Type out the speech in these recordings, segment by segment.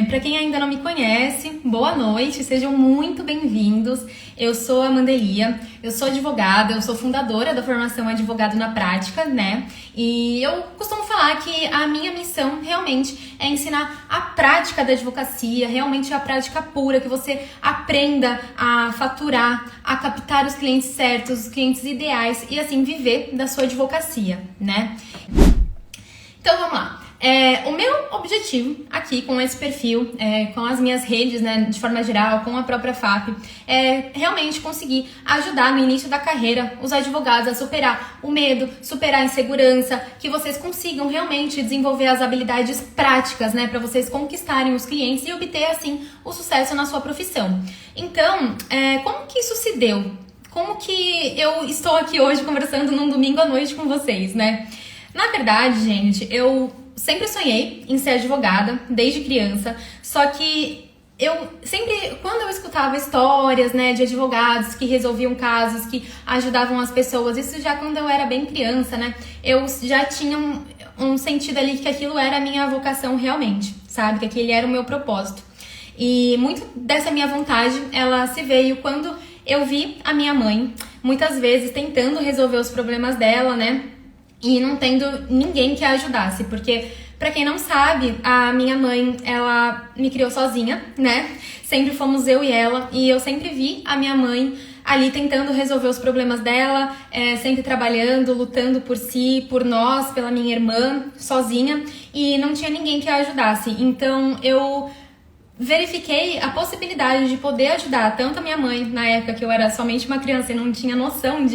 Para quem ainda não me conhece, boa noite, sejam muito bem-vindos. Eu sou a Mandelia, eu sou advogada, eu sou fundadora da formação Advogado na Prática, né? E eu costumo falar que a minha missão realmente é ensinar a prática da advocacia, realmente a prática pura, que você aprenda a faturar, a captar os clientes certos, os clientes ideais e assim viver da sua advocacia, né? Então vamos lá. O meu objetivo aqui com esse perfil, com as minhas redes, né, de forma geral, com a própria FAP, é realmente conseguir ajudar no início da carreira os advogados a superar o medo, superar a insegurança, que vocês consigam realmente desenvolver as habilidades práticas, né, para vocês conquistarem os clientes e obter, assim, o sucesso na sua profissão. Então, como que isso se deu? Como que eu estou aqui hoje conversando num domingo à noite com vocês, né? Na verdade, gente, eu sempre sonhei em ser advogada, desde criança, só que eu sempre, quando eu escutava histórias, né, de advogados que resolviam casos, que ajudavam as pessoas, isso já quando eu era bem criança, né, eu já tinha um sentido ali que aquilo era a minha vocação realmente, sabe, que aquele era o meu propósito. E muito dessa minha vontade, ela se veio quando eu vi a minha mãe, muitas vezes tentando resolver os problemas dela, né, e não tendo ninguém que a ajudasse, porque, pra quem não sabe, a minha mãe, ela me criou sozinha, né? Sempre fomos eu e ela, e eu sempre vi a minha mãe ali tentando resolver os problemas dela, sempre trabalhando, lutando por si, por nós, pela minha irmã, sozinha, e não tinha ninguém que a ajudasse. Então, eu verifiquei a possibilidade de poder ajudar tanto a minha mãe, na época que eu era somente uma criança e não tinha noção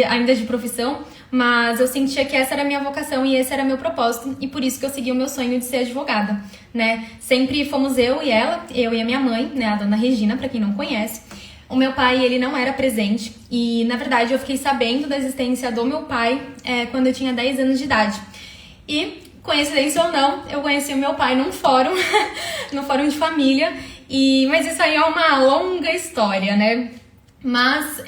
ainda de profissão, mas eu sentia que essa era a minha vocação e esse era meu propósito, e por isso que eu segui o meu sonho de ser advogada, né? Sempre fomos eu e ela, eu e a minha mãe, né, a dona Regina, pra quem não conhece. O meu pai, ele não era presente, e na verdade eu fiquei sabendo da existência do meu pai quando eu tinha 10 anos de idade. E, coincidência ou não, eu conheci o meu pai num fórum, no fórum de família, mas isso aí é uma longa história, né? Mas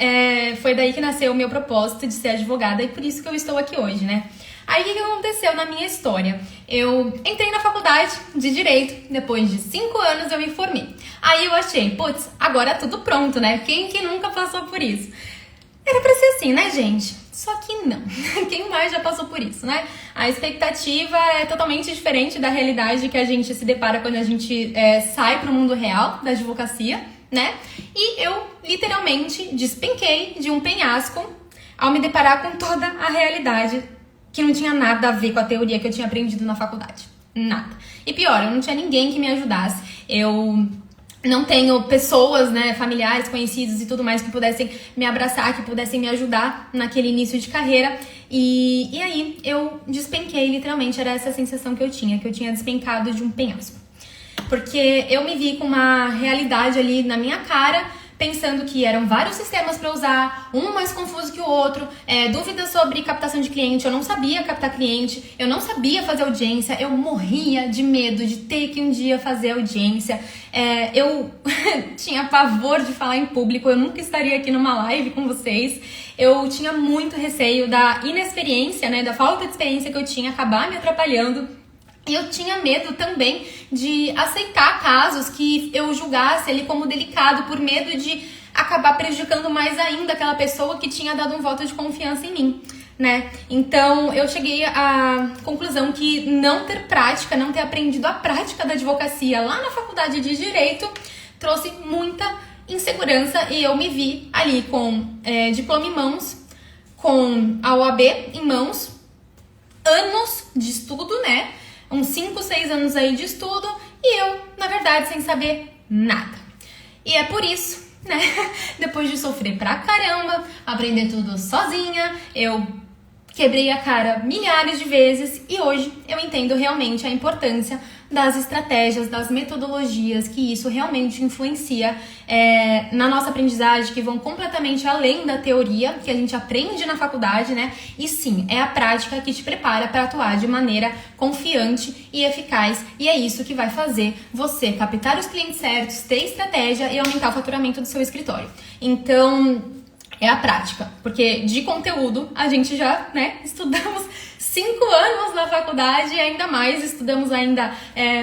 foi daí que nasceu o meu propósito de ser advogada e por isso que eu estou aqui hoje, né? Aí o que aconteceu na minha história? Eu entrei na faculdade de Direito, depois de 5 anos eu me formei. Aí eu achei, putz, agora é tudo pronto, né? Quem que nunca passou por isso? Era pra ser assim, né, gente? Só que não. Quem mais já passou por isso, né? A expectativa é totalmente diferente da realidade que a gente se depara quando a gente sai pro mundo real da advocacia, né? E eu, literalmente, despenquei de um penhasco ao me deparar com toda a realidade que não tinha nada a ver com a teoria que eu tinha aprendido na faculdade. Nada. E pior, eu não tinha ninguém que me ajudasse. Eu não tenho pessoas, né, familiares, conhecidos e tudo mais que pudessem me abraçar, que pudessem me ajudar naquele início de carreira. E aí eu despenquei, literalmente, era essa sensação que eu tinha despencado de um penhasco. Porque eu me vi com uma realidade ali na minha cara, pensando que eram vários sistemas para usar, um mais confuso que o outro, dúvidas sobre captação de cliente, eu não sabia captar cliente, eu não sabia fazer audiência, eu morria de medo de ter que um dia fazer audiência, eu tinha pavor de falar em público, eu nunca estaria aqui numa live com vocês, eu tinha muito receio da inexperiência, né, da falta de experiência que eu tinha acabar me atrapalhando. E eu tinha medo também de aceitar casos que eu julgasse ele como delicado, por medo de acabar prejudicando mais ainda aquela pessoa que tinha dado um voto de confiança em mim, né? Então, eu cheguei à conclusão que não ter prática, não ter aprendido a prática da advocacia lá na faculdade de Direito, trouxe muita insegurança e eu me vi ali com diploma em mãos, com a OAB em mãos, anos de estudo, né? Uns 5, 6 anos aí de estudo e eu, na verdade, sem saber nada. E é por isso, né, depois de sofrer pra caramba, aprender tudo sozinha, eu quebrei a cara milhares de vezes e hoje eu entendo realmente a importância das estratégias, das metodologias, que isso realmente influencia na nossa aprendizagem, que vão completamente além da teoria que a gente aprende na faculdade, né? E sim, é a prática que te prepara para atuar de maneira confiante e eficaz, e é isso que vai fazer você captar os clientes certos, ter estratégia e aumentar o faturamento do seu escritório. Então, é a prática, porque de conteúdo a gente já, né, estudamos 5 anos na faculdade e ainda mais, estudamos ainda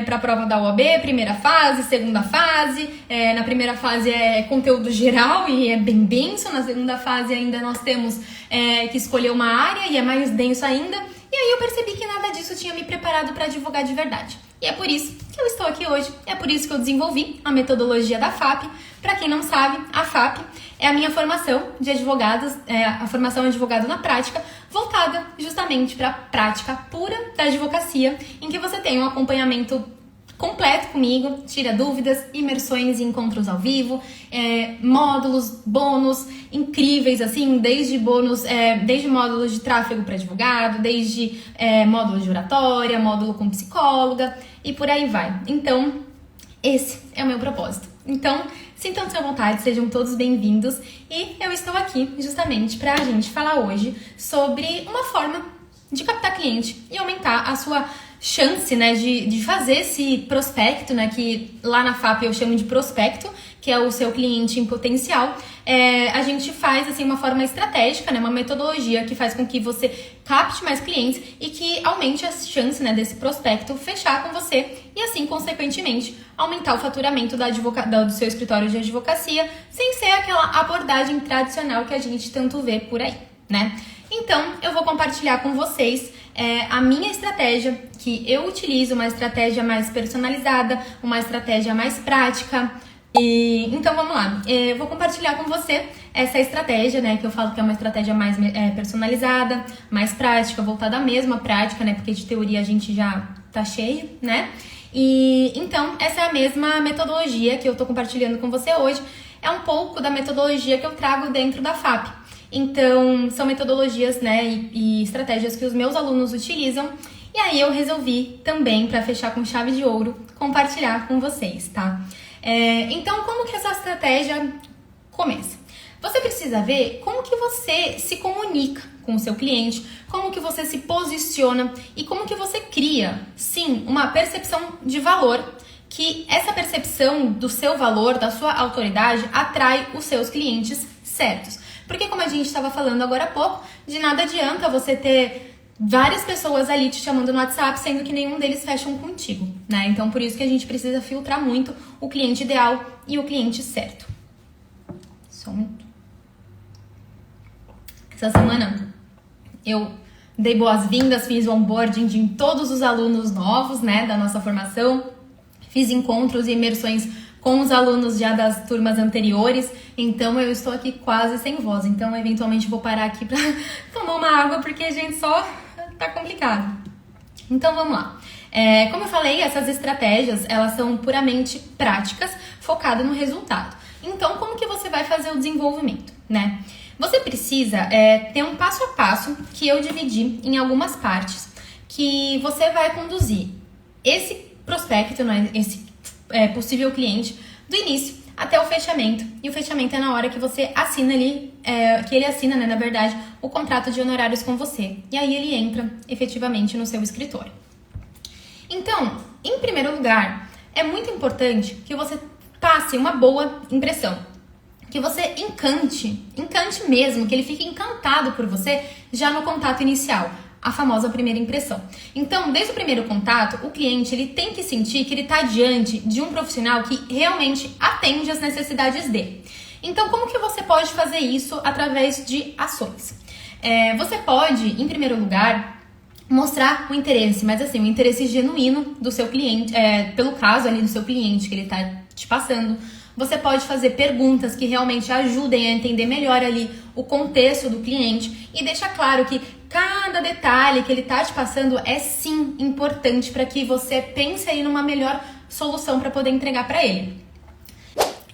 para a prova da OAB, primeira fase, segunda fase. Na primeira fase é conteúdo geral e é bem denso, na segunda fase ainda nós temos que escolher uma área e é mais denso ainda. E aí eu percebi que nada disso tinha me preparado para advogar de verdade. E é por isso que eu estou aqui hoje, é por isso que eu desenvolvi a metodologia da FAP. Para quem não sabe, a FAP é a minha formação de advogados, a formação de advogado na prática, voltada justamente para a prática pura da advocacia, em que você tem um acompanhamento completo comigo, tira dúvidas, imersões e encontros ao vivo, módulos, bônus incríveis, assim, desde bônus, desde módulos de tráfego para advogado, desde módulo de oratória, módulo com psicóloga e por aí vai. Então, esse é o meu propósito. Então, sintam-se à vontade, sejam todos bem-vindos e eu estou aqui justamente para a gente falar hoje sobre uma forma de captar cliente e aumentar a sua chance, né, de fazer esse prospecto, né, que lá na FAP eu chamo de prospecto, que é o seu cliente em potencial. A gente faz assim uma forma estratégica, né, uma metodologia que faz com que você capte mais clientes e que aumente a chance, né, desse prospecto fechar com você e assim, consequentemente, aumentar o faturamento do seu escritório de advocacia sem ser aquela abordagem tradicional que a gente tanto vê por aí, né? Então, eu vou compartilhar com vocês a minha estratégia, que eu utilizo, uma estratégia mais personalizada, uma estratégia mais prática. Então, vamos lá. Eu vou compartilhar com você essa estratégia, né, que eu falo que é uma estratégia mais personalizada, mais prática, voltada à mesma prática, né, porque de teoria a gente já tá cheio, né? E então, essa é a mesma metodologia que eu tô compartilhando com você hoje. É um pouco da metodologia que eu trago dentro da FAP. Então, são metodologias, né, e estratégias que os meus alunos utilizam. E aí eu resolvi também, para fechar com chave de ouro, compartilhar com vocês, tá? Então, como que essa estratégia começa? Você precisa ver como que você se comunica com o seu cliente, como que você se posiciona e como que você cria, sim, uma percepção de valor, que essa percepção do seu valor, da sua autoridade, atrai os seus clientes certos. Porque como a gente estava falando agora há pouco, de nada adianta você ter várias pessoas ali te chamando no WhatsApp, sendo que nenhum deles fecham contigo, né? Então, por isso que a gente precisa filtrar muito o cliente ideal e o cliente certo. Só um minuto. Essa semana, eu dei boas-vindas, fiz o onboarding de todos os alunos novos, né, da nossa formação. Fiz encontros e imersões com os alunos já das turmas anteriores, então eu estou aqui quase sem voz, então eventualmente vou parar aqui para tomar uma água, porque, gente, só tá complicado. Então vamos lá. Como eu falei, essas estratégias, elas são puramente práticas, focadas no resultado. Então, como que você vai fazer o desenvolvimento, né? Você precisa ter um passo a passo que eu dividi em algumas partes, que você vai conduzir esse prospecto, né, esse possível cliente, do início até o fechamento. E o fechamento é na hora que você assina ali, que ele assina, né, na verdade, o contrato de honorários com você. E aí ele entra efetivamente no seu escritório. Então, em primeiro lugar, é muito importante que você passe uma boa impressão. Que você encante mesmo, que ele fique encantado por você já no contato inicial. A famosa primeira impressão. Então, desde o primeiro contato, o cliente ele tem que sentir que ele está diante de um profissional que realmente atende às necessidades dele. Então, como que você pode fazer isso através de ações? Você pode, em primeiro lugar, mostrar o interesse, mas assim, o interesse genuíno do seu cliente, pelo caso ali do seu cliente que ele está te passando. Você pode fazer perguntas que realmente ajudem a entender melhor ali o contexto do cliente e deixar claro que cada detalhe que ele está te passando é sim importante para que você pense aí numa melhor solução para poder entregar para ele.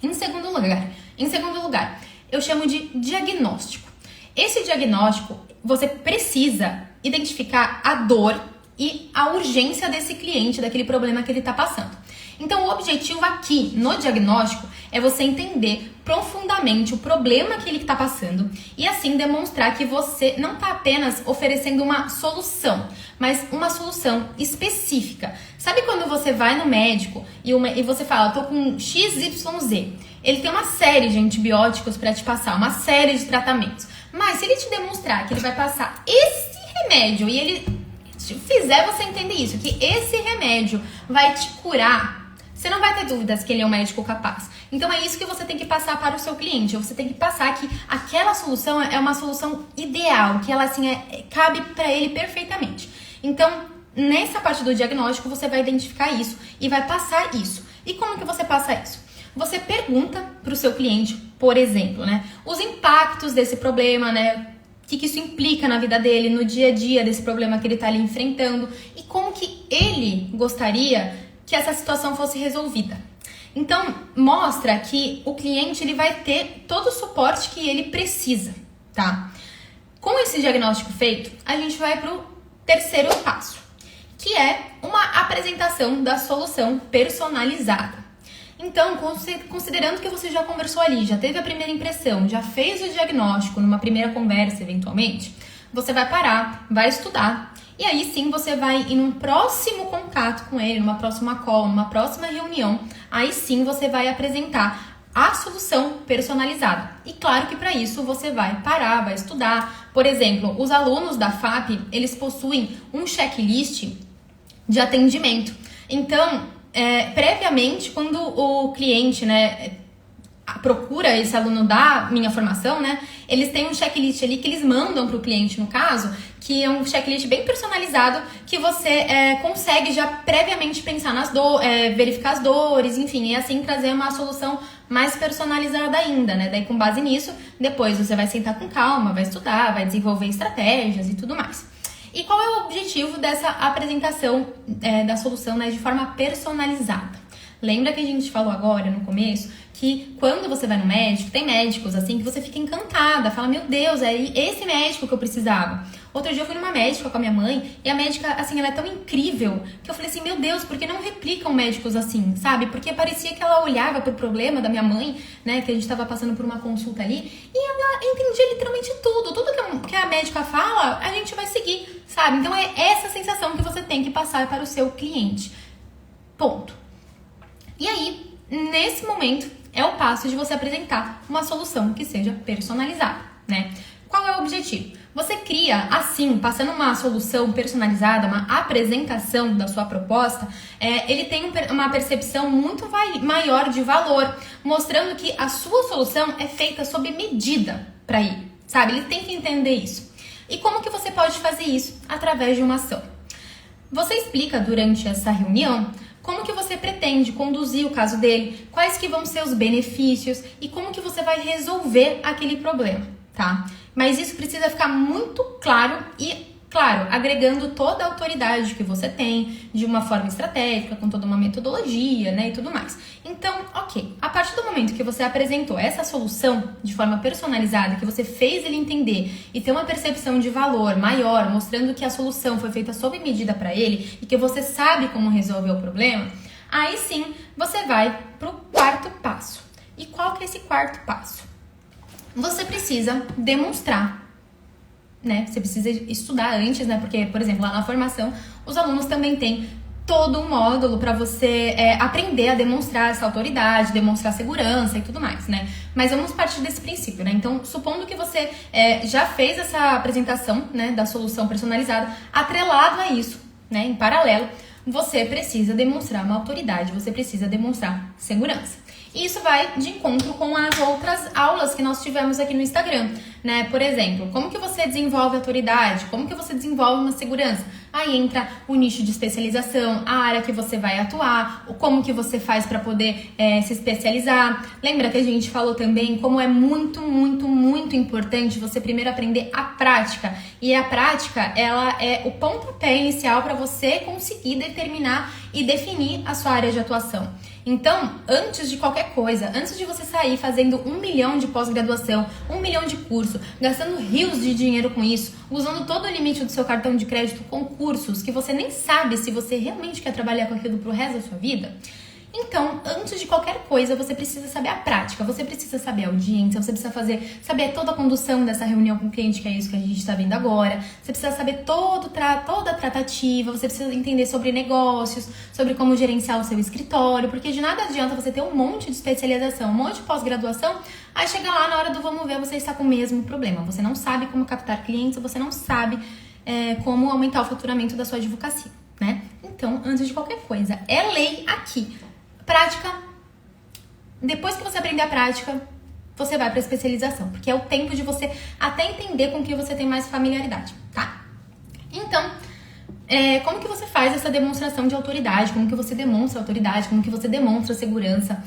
Em segundo lugar, eu chamo de diagnóstico. Esse diagnóstico, você precisa identificar a dor e a urgência desse cliente, daquele problema que ele está passando. Então, o objetivo aqui no diagnóstico é você entender profundamente o problema que ele está passando e assim demonstrar que você não está apenas oferecendo uma solução, mas uma solução específica. Sabe quando você vai no médico e você fala, tô com XYZ, ele tem uma série de antibióticos para te passar, uma série de tratamentos, mas se ele te demonstrar que ele vai passar esse remédio e ele fizer você entender isso, que esse remédio vai te curar, você não vai ter dúvidas que ele é um médico capaz. Então é isso que você tem que passar para o seu cliente. Você tem que passar que aquela solução é uma solução ideal, que ela assim cabe para ele perfeitamente. Então, nessa parte do diagnóstico, você vai identificar isso e vai passar isso. E como que você passa isso? Você pergunta para o seu cliente, por exemplo, né, os impactos desse problema, né? O que isso implica na vida dele, no dia a dia desse problema que ele está ali enfrentando e como que ele gostaria que essa situação fosse resolvida. Então, mostra que o cliente ele vai ter todo o suporte que ele precisa, tá? Com esse diagnóstico feito, a gente vai para o terceiro passo, que é uma apresentação da solução personalizada. Então, considerando que você já conversou ali, já teve a primeira impressão, já fez o diagnóstico numa primeira conversa, eventualmente, você vai parar, vai estudar, e aí sim você vai ir num próximo contato com ele, numa próxima call, numa próxima reunião, aí sim você vai apresentar a solução personalizada. E claro que para isso você vai parar, vai estudar. Por exemplo, os alunos da FAP, eles possuem um checklist de atendimento. Então, previamente, quando o cliente, né, procura esse aluno da minha formação, né, eles têm um checklist ali que eles mandam para o cliente, no caso, que é um checklist bem personalizado, que você consegue já previamente pensar nas verificar as dores, enfim, e assim trazer uma solução mais personalizada ainda, né? Daí, com base nisso, depois você vai sentar com calma, vai estudar, vai desenvolver estratégias e tudo mais. E qual é o objetivo dessa apresentação da solução, né, de forma personalizada? Lembra que a gente falou agora, no começo, que quando você vai no médico, tem médicos assim que você fica encantada, fala, meu Deus, é esse médico que eu precisava. Outro dia eu fui numa médica com a minha mãe e a médica, assim, ela é tão incrível que eu falei assim, meu Deus, por que não replicam médicos assim, sabe? Porque parecia que ela olhava pro problema da minha mãe, né, que a gente tava passando por uma consulta ali, e ela entendia literalmente tudo que a médica fala, a gente vai seguir, sabe? Então é essa sensação que você tem que passar para o seu cliente. Ponto. E aí, nesse momento, é o passo de você apresentar uma solução que seja personalizada, né? Qual é o objetivo? Você cria, assim, passando uma solução personalizada, uma apresentação da sua proposta, ele tem uma percepção muito maior de valor, mostrando que a sua solução é feita sob medida para ele, sabe? Ele tem que entender isso. E como que você pode fazer isso? Através de uma ação. Você explica durante essa reunião como que você pretende conduzir o caso dele, quais que vão ser os benefícios e como que você vai resolver aquele problema, tá? Mas isso precisa ficar muito claro e, claro, agregando toda a autoridade que você tem, de uma forma estratégica, com toda uma metodologia, né, e tudo mais. Então, ok, a partir do momento que você apresentou essa solução de forma personalizada, que você fez ele entender e ter uma percepção de valor maior, mostrando que a solução foi feita sob medida para ele e que você sabe como resolver o problema, aí sim você vai para o quarto passo. E qual que é esse quarto passo? Você precisa demonstrar, né? Você precisa estudar antes, né? Porque, por exemplo, lá na formação, os alunos também têm todo um módulo para você aprender a demonstrar essa autoridade, demonstrar segurança e tudo mais, né? Mas vamos partir desse princípio, né? Então, supondo que você já fez essa apresentação, né, da solução personalizada, atrelado a isso, né, em paralelo, você precisa demonstrar uma autoridade, você precisa demonstrar segurança. E isso vai de encontro com as outras aulas que nós tivemos aqui no Instagram, né? Por exemplo, como que você desenvolve autoridade? Como que você desenvolve uma segurança? Aí entra o nicho de especialização, a área que você vai atuar, como que você faz para poder se especializar. Lembra que a gente falou também como é muito, muito, muito importante você primeiro aprender a prática. E a prática, ela é o pontapé inicial para você conseguir determinar e definir a sua área de atuação. Então, antes de qualquer coisa, antes de você sair fazendo 1 milhão de pós-graduação, 1 milhão de curso, gastando rios de dinheiro com isso, usando todo o limite do seu cartão de crédito com cursos que você nem sabe se você realmente quer trabalhar com aquilo pro resto da sua vida, então, antes de qualquer coisa, você precisa saber a prática, você precisa saber a audiência, você precisa saber toda a condução dessa reunião com o cliente, que é isso que a gente está vendo agora, você precisa saber toda a tratativa, você precisa entender sobre negócios, sobre como gerenciar o seu escritório, porque de nada adianta você ter um monte de especialização, um monte de pós-graduação, aí chega lá na hora do vamos ver, você está com o mesmo problema, você não sabe como captar clientes, você não sabe como aumentar o faturamento da sua advocacia, né? Então, antes de qualquer coisa, é lei aqui. Prática, depois que você aprender a prática, você vai para especialização, porque é o tempo de você até entender com que você tem mais familiaridade, tá? Então, como que você faz essa demonstração de autoridade? Como que você demonstra autoridade? Como que você demonstra segurança?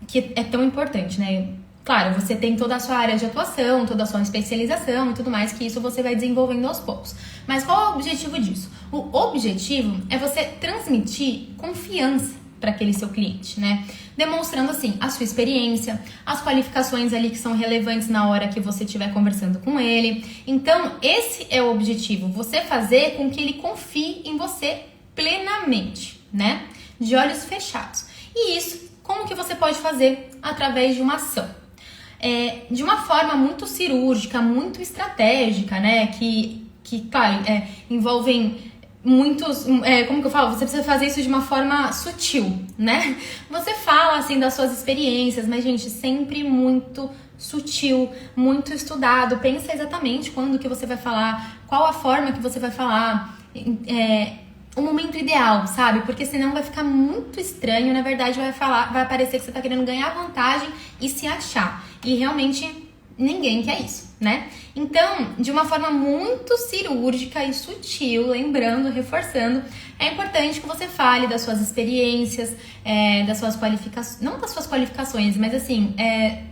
Que é tão importante, né? Claro, você tem toda a sua área de atuação, toda a sua especialização e tudo mais, que isso você vai desenvolvendo aos poucos. Mas qual é o objetivo disso? O objetivo é você transmitir confiança para aquele seu cliente, né? Demonstrando, assim, a sua experiência, as qualificações ali que são relevantes na hora que você estiver conversando com ele. Então, esse é o objetivo, você fazer com que ele confie em você plenamente, né? De olhos fechados. E isso, como que você pode fazer? Através de uma ação. De uma forma muito cirúrgica, muito estratégica, né? Que claro, envolvem muitos, como que eu falo? Você precisa fazer isso de uma forma sutil, né? Você fala, assim, das suas experiências, mas, gente, sempre muito sutil, muito estudado. Pensa exatamente quando que você vai falar, qual a forma que você vai falar, o momento ideal, sabe? Porque senão vai ficar muito estranho, na verdade vai parecer que você tá querendo ganhar vantagem e se achar. E realmente ninguém quer isso, né? Então, de uma forma muito cirúrgica e sutil, lembrando, reforçando, é importante que você fale das suas experiências, das suas qualificações, não das suas qualificações, mas assim,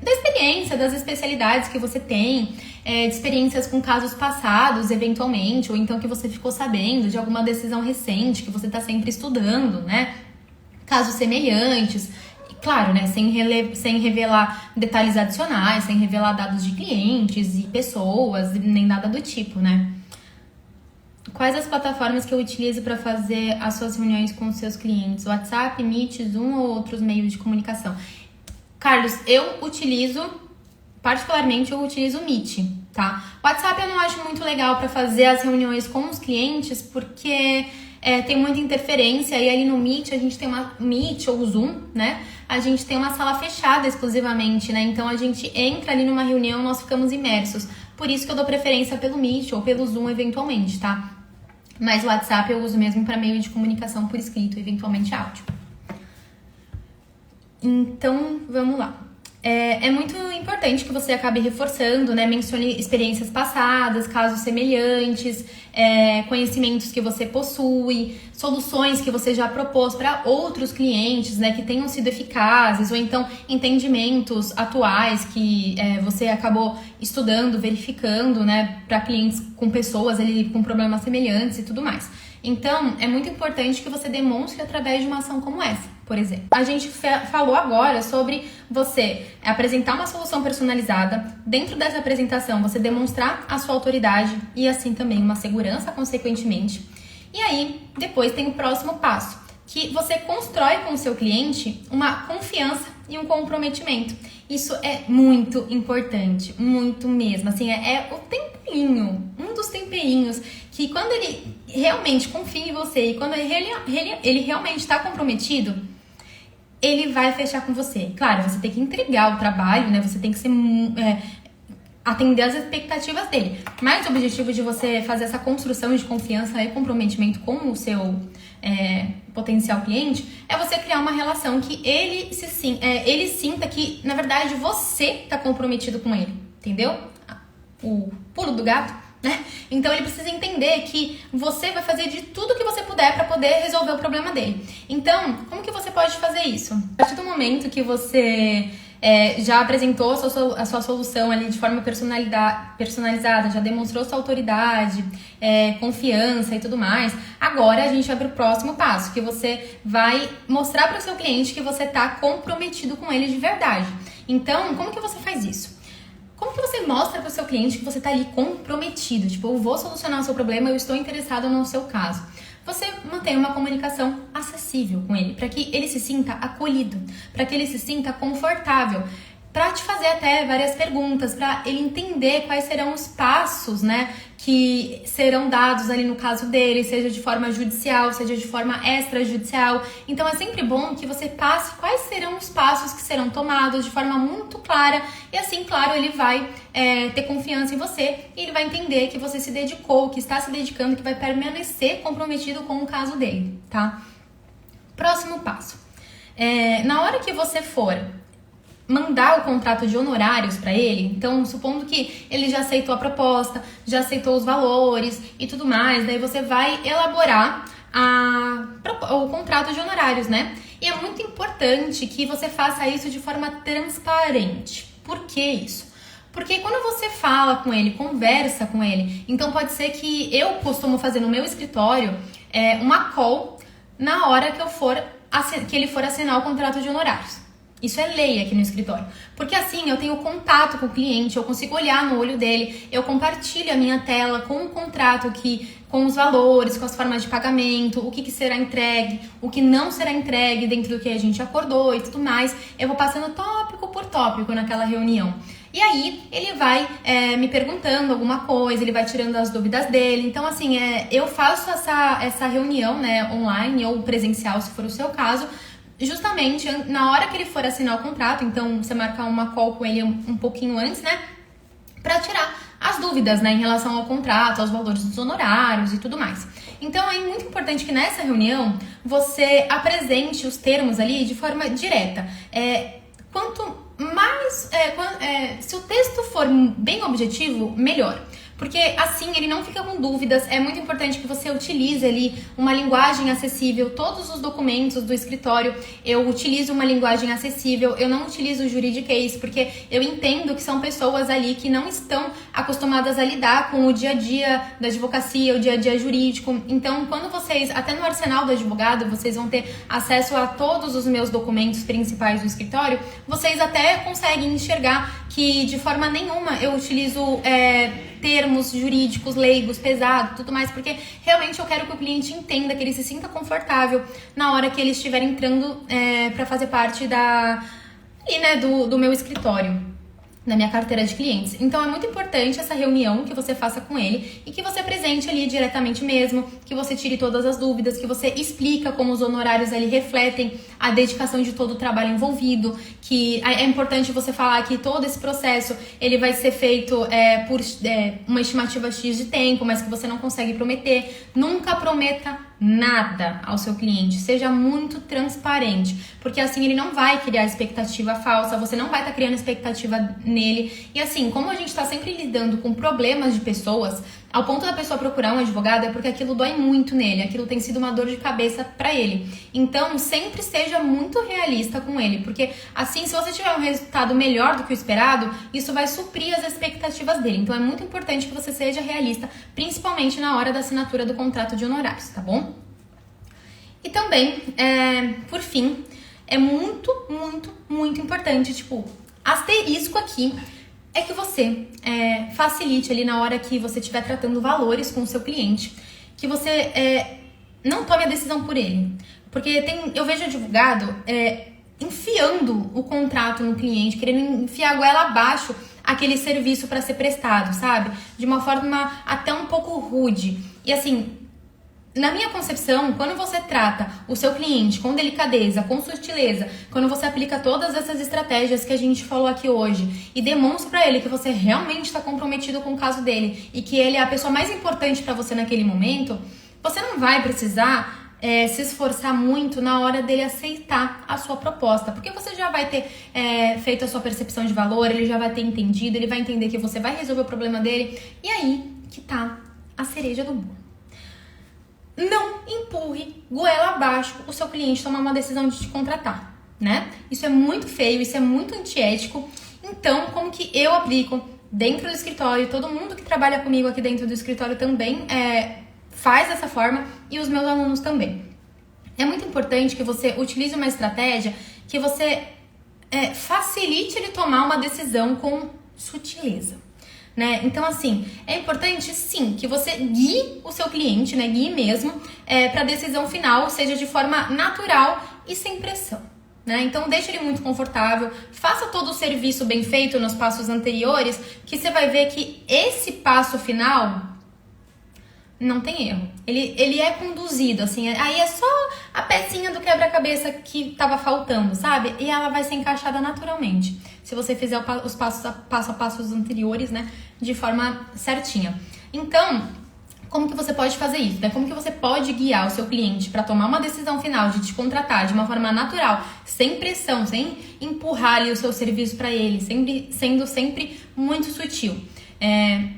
da experiência, das especialidades que você tem, de experiências com casos passados, eventualmente, ou então que você ficou sabendo de alguma decisão recente que você está sempre estudando, né? Casos semelhantes. Claro, né, sem revelar detalhes adicionais, sem revelar dados de clientes e pessoas, nem nada do tipo, né? Quais as plataformas que eu utilizo para fazer as suas reuniões com os seus clientes? WhatsApp, Meet, Zoom ou outros meios de comunicação? Carlos, particularmente eu utilizo o Meet, tá? WhatsApp eu não acho muito legal para fazer as reuniões com os clientes, porque tem muita interferência, e ali no Meet a gente tem uma Meet ou Zoom, né? A gente tem uma sala fechada exclusivamente, né? Então a gente entra ali numa reunião, nós ficamos imersos. Por isso que eu dou preferência pelo Meet ou pelo Zoom eventualmente, tá? Mas o WhatsApp eu uso mesmo para meio de comunicação por escrito, eventualmente áudio. Então, vamos lá. É muito importante que você acabe reforçando, né? Mencione experiências passadas, casos semelhantes, conhecimentos que você possui, soluções que você já propôs para outros clientes, né? Que tenham sido eficazes, ou então entendimentos atuais que você acabou estudando, verificando, né? Para clientes com pessoas ali com problemas semelhantes e tudo mais. Então, é muito importante que você demonstre através de uma ação como essa, por exemplo. A gente falou agora sobre você apresentar uma solução personalizada. Dentro dessa apresentação, você demonstrar a sua autoridade e assim também uma segurança, consequentemente. E aí, depois tem o próximo passo, que você constrói com o seu cliente uma confiança e um comprometimento. Isso é muito importante, muito mesmo. Assim, é o temperinho, um dos temperinhos que quando ele realmente confia em você e quando ele realmente está comprometido, ele vai fechar com você. Claro, você tem que entregar o trabalho, né? Você tem que atender às expectativas dele. Mas o objetivo de você fazer essa construção de confiança e comprometimento com o seu potencial cliente é você criar uma relação que ele sinta que, na verdade, você está comprometido com ele. Entendeu? O pulo do gato. Né? Então ele precisa entender que você vai fazer de tudo que você puder para poder resolver o problema dele. Então, como que você pode fazer isso? A partir do momento que você já apresentou a sua solução ali de forma personalizada, já demonstrou sua autoridade, confiança e tudo mais, agora a gente vai para o próximo passo, que você vai mostrar para o seu cliente que você está comprometido com ele de verdade. Então, como que você faz isso? Como que você mostra para o seu cliente que você está ali comprometido? Tipo, eu vou solucionar o seu problema, eu estou interessado no seu caso. Você mantém uma comunicação acessível com ele, para que ele se sinta acolhido, para que ele se sinta confortável, para te fazer até várias perguntas, para ele entender quais serão os passos, né, que serão dados ali no caso dele, seja de forma judicial, seja de forma extrajudicial. Então é sempre bom que você passe quais serão os passos que serão tomados de forma muito clara, e assim, claro, ele vai ter confiança em você e ele vai entender que você se dedicou, que está se dedicando, que vai permanecer comprometido com o caso dele, tá? Próximo passo. Na hora que você for mandar o contrato de honorários para ele, então supondo que ele já aceitou a proposta, já aceitou os valores e tudo mais, daí você vai elaborar o contrato de honorários, né? E é muito importante que você faça isso de forma transparente. Por que isso? Porque quando você fala com ele, conversa com ele, então pode ser que eu costumo fazer no meu escritório uma call na hora que ele for assinar o contrato de honorários. Isso é lei aqui no escritório. Porque assim eu tenho contato com o cliente, eu consigo olhar no olho dele, eu compartilho a minha tela com o contrato com os valores, com as formas de pagamento, o que será entregue, o que não será entregue dentro do que a gente acordou e tudo mais. Eu vou passando tópico por tópico naquela reunião. E aí ele vai me perguntando alguma coisa, ele vai tirando as dúvidas dele. Então assim, eu faço essa reunião, né, online ou presencial, se for o seu caso, justamente na hora que ele for assinar o contrato. Então você marcar uma call com ele um pouquinho antes, né, para tirar as dúvidas, né, em relação ao contrato, aos valores dos honorários e tudo mais. Então é muito importante que nessa reunião você apresente os termos ali de forma direta. Quanto mais, se o texto for bem objetivo, melhor. Porque assim ele não fica com dúvidas. É muito importante que você utilize ali uma linguagem acessível. Todos os documentos do escritório eu utilizo uma linguagem acessível. Eu não utilizo o juridiquês, porque eu entendo que são pessoas ali que não estão acostumadas a lidar com o dia a dia da advocacia, o dia a dia jurídico. Então, quando vocês, até no arsenal do advogado, vocês vão ter acesso a todos os meus documentos principais do escritório, vocês até conseguem enxergar que de forma nenhuma eu utilizo termos jurídicos, leigos, pesados, tudo mais, porque realmente eu quero que o cliente entenda, que ele se sinta confortável na hora que ele estiver entrando para fazer parte do meu escritório, na minha carteira de clientes. Então é muito importante essa reunião que você faça com ele e que você apresente ali diretamente mesmo, que você tire todas as dúvidas, que você explica como os honorários ali refletem a dedicação de todo o trabalho envolvido, que é importante você falar que todo esse processo ele vai ser feito por uma estimativa X de tempo, mas que você não consegue prometer. Nunca prometa nada ao seu cliente, seja muito transparente, porque assim ele não vai criar expectativa falsa, você não vai estar criando expectativa nele. E assim, como a gente está sempre lidando com problemas de pessoas, ao ponto da pessoa procurar um advogado, é porque aquilo dói muito nele, aquilo tem sido uma dor de cabeça para ele. Então, sempre seja muito realista com ele, porque assim, se você tiver um resultado melhor do que o esperado, isso vai suprir as expectativas dele. Então, é muito importante que você seja realista, principalmente na hora da assinatura do contrato de honorários, tá bom? E também, por fim, é muito, muito, muito importante, asterisco aqui, é que você facilite ali na hora que você estiver tratando valores com o seu cliente, que você não tome a decisão por ele. Porque eu vejo advogado enfiando o contrato no cliente, querendo enfiar a goela abaixo aquele serviço para ser prestado, sabe? De uma forma até um pouco rude. E assim, na minha concepção, quando você trata o seu cliente com delicadeza, com sutileza, quando você aplica todas essas estratégias que a gente falou aqui hoje e demonstra pra ele que você realmente está comprometido com o caso dele e que ele é a pessoa mais importante para você naquele momento, você não vai precisar se esforçar muito na hora dele aceitar a sua proposta, porque você já vai ter feito a sua percepção de valor, ele já vai ter entendido, ele vai entender que você vai resolver o problema dele, e aí que tá a cereja do bolo. Não empurre goela abaixo o seu cliente tomar uma decisão de te contratar, né? Isso é muito feio, isso é muito antiético. Então, como que eu aplico dentro do escritório, todo mundo que trabalha comigo aqui dentro do escritório também faz dessa forma, e os meus alunos também. É muito importante que você utilize uma estratégia que você facilite ele tomar uma decisão com sutileza. Né? Então, assim, é importante, sim, que você guie o seu cliente, né? Guie mesmo, para a decisão final, seja de forma natural e sem pressão, né? Então deixa ele muito confortável, faça todo o serviço bem feito nos passos anteriores, que você vai ver que esse passo final não tem erro. Ele é conduzido, assim, aí é só a pecinha do quebra-cabeça que tava faltando, sabe? E ela vai ser encaixada naturalmente, se você fizer os passo a passos anteriores, né, de forma certinha. Então, como que você pode fazer isso, né? Como que você pode guiar o seu cliente para tomar uma decisão final de te contratar de uma forma natural, sem pressão, sem empurrar ali o seu serviço para ele, sendo sempre muito sutil.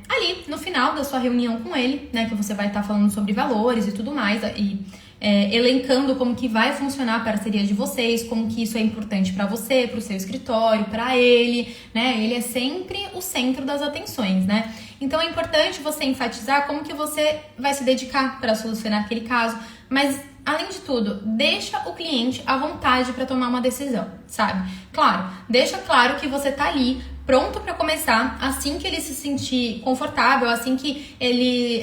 Ali no final da sua reunião com ele, né, que você vai estar falando sobre valores e tudo mais, e elencando como que vai funcionar a parceria de vocês, como que isso é importante para você, para o seu escritório, para ele, né? Ele é sempre o centro das atenções, né? Então é importante você enfatizar como que você vai se dedicar para solucionar aquele caso, mas além de tudo, deixa o cliente à vontade para tomar uma decisão, sabe? Claro, deixa claro que você tá ali pronto para começar assim que ele se sentir confortável, assim que ele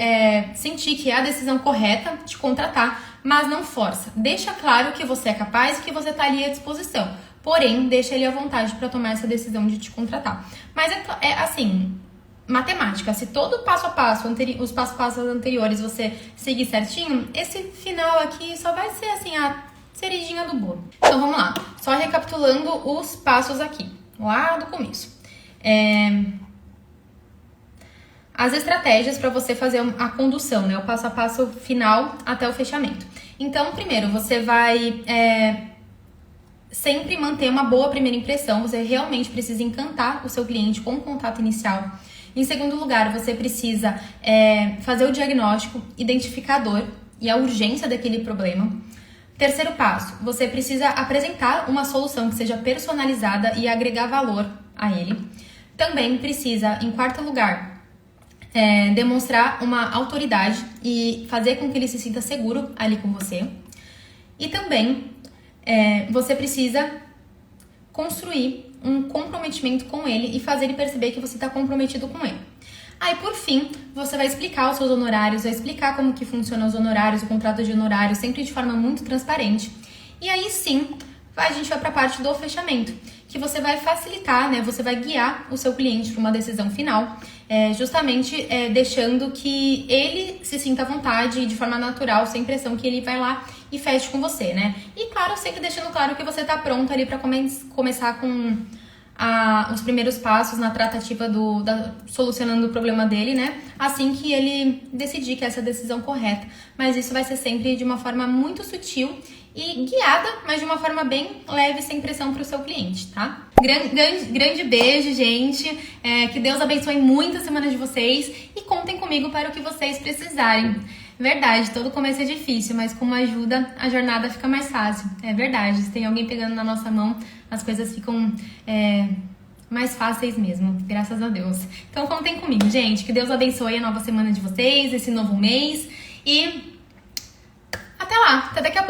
sentir que é a decisão correta de contratar, mas não força. Deixa claro que você é capaz e que você tá ali à disposição. Porém, deixa ele à vontade para tomar essa decisão de te contratar. Mas é assim, matemática, se todo passo a passo, os passos anteriores você seguir certinho, esse final aqui só vai ser assim a cerejinha do bolo. Então vamos lá, só recapitulando os passos aqui, lá do começo. As estratégias para você fazer a condução, né, o passo a passo final até o fechamento. Então, primeiro, você vai sempre manter uma boa primeira impressão, você realmente precisa encantar o seu cliente com o contato inicial. Em segundo lugar, você precisa fazer o diagnóstico, identificar a dor e a urgência daquele problema. Terceiro passo, você precisa apresentar uma solução que seja personalizada e agregar valor a ele. Também precisa, em quarto lugar, demonstrar uma autoridade e fazer com que ele se sinta seguro ali com você. E também você precisa construir um comprometimento com ele e fazer ele perceber que você está comprometido com ele. Aí, por fim, você vai explicar os seus honorários, vai explicar como que funcionam os honorários, o contrato de honorários, sempre de forma muito transparente. E aí sim, a gente vai para a parte do fechamento, que você vai facilitar, né? Você vai guiar o seu cliente para uma decisão final, justamente deixando que ele se sinta à vontade, de forma natural, sem pressão, que ele vai lá e feche com você, né? E claro, sempre deixando claro que você tá pronto ali para começar com os primeiros passos na tratativa solucionando o problema dele, né? Assim que ele decidir que essa é a decisão correta. Mas isso vai ser sempre de uma forma muito sutil e guiada, mas de uma forma bem leve, sem pressão para o seu cliente, tá? Grande beijo, gente. Que Deus abençoe muito a semana de vocês e contem comigo para o que vocês precisarem. Verdade, todo começo é difícil, mas com uma ajuda a jornada fica mais fácil. É verdade, se tem alguém pegando na nossa mão, as coisas ficam mais fáceis mesmo, graças a Deus. Então contem comigo, gente. Que Deus abençoe a nova semana de vocês, esse novo mês. E até lá, até daqui a pouco.